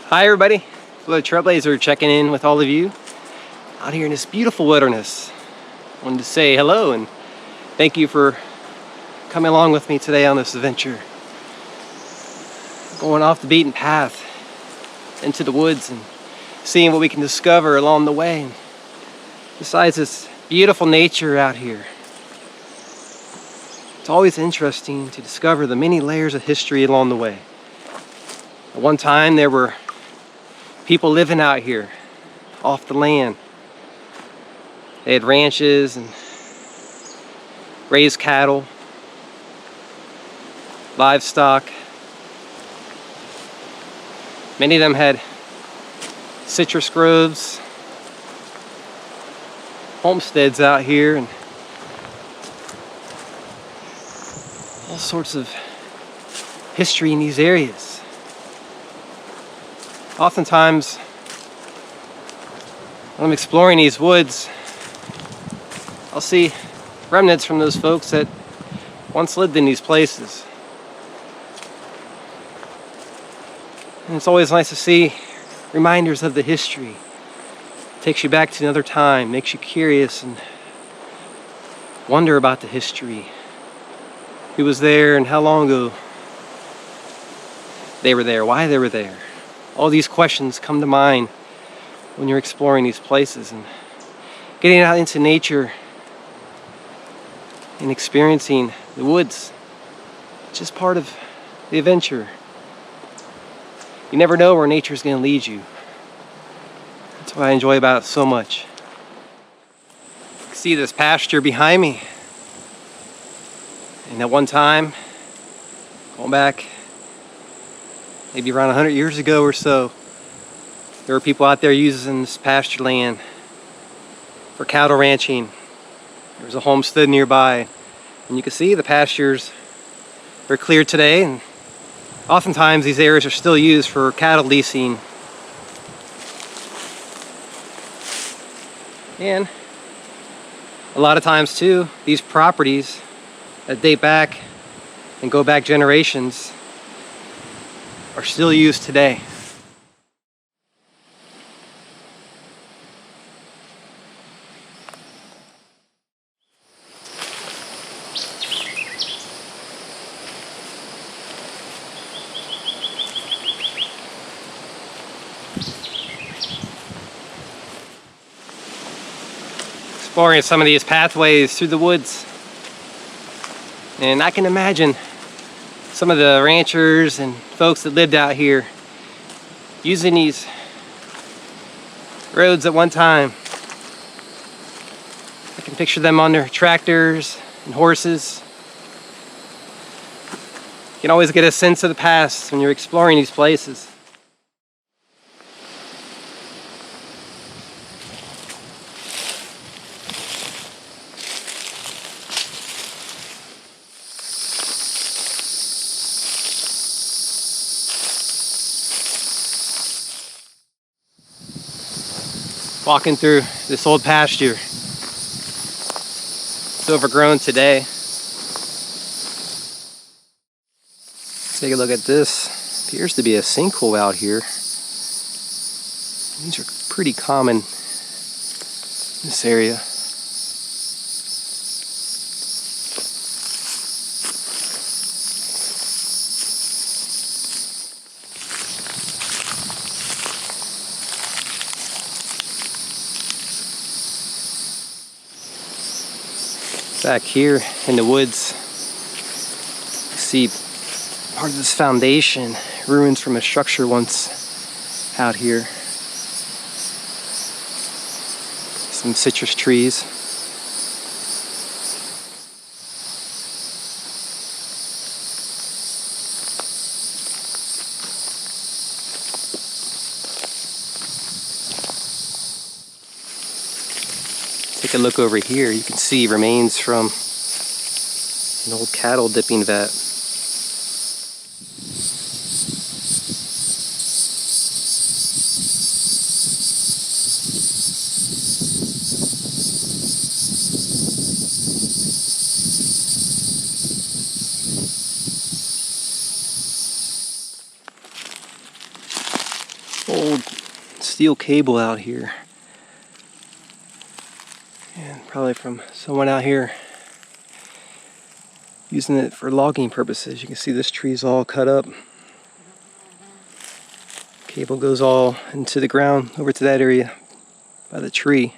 Hi everybody, Florida Trailblazer checking in with all of you out here in this beautiful wilderness. Wanted to say hello and thank you for coming along with me today on this adventure. Going off the beaten path into the woods and seeing what we can discover along the way. And besides this beautiful nature out here, it's always interesting to discover the many layers of history along the way. At one time there were people living out here off the land. They had ranches and raised cattle, livestock. Many of them had citrus groves, homesteads out here, and all sorts of history in these areas. Oftentimes, when I'm exploring these woods, I'll see remnants from those folks that once lived in these places. And it's always nice to see reminders of the history. It takes you back to another time, makes you curious and wonder about the history. Who was there and how long ago they were there, why they were there. All these questions come to mind when you're exploring these places and getting out into nature and experiencing the woods. It's just part of the adventure. You never know where nature's going to lead you. That's what I enjoy about it so much. You can see this pasture behind me. And at one time, going back maybe around 100 years ago or so, there were people out there using this pasture land for cattle ranching. There was a homestead nearby, and you can see the pastures are cleared today, and oftentimes these areas are still used for cattle leasing. And a lot of times too, these properties that date back and go back generations are still used today. Exploring some of these pathways through the woods, and I can imagine some of the ranchers and folks that lived out here using these roads at one time. I can picture them on their tractors and horses. You can always get a sense of the past when you're exploring these places. Walking through this old pasture. It's overgrown today. Take a look at this. Appears to be a sinkhole out here. These are pretty common in this area. Back here in the woods, you see part of this foundation, ruins from a structure once out here. Some citrus trees. Take a look over here, you can see remains from an old cattle dipping vat. steel cable out here. And probably from someone out here using it for logging purposes. You can see this tree's all cut up. Cable goes all into the ground over to that area by the tree.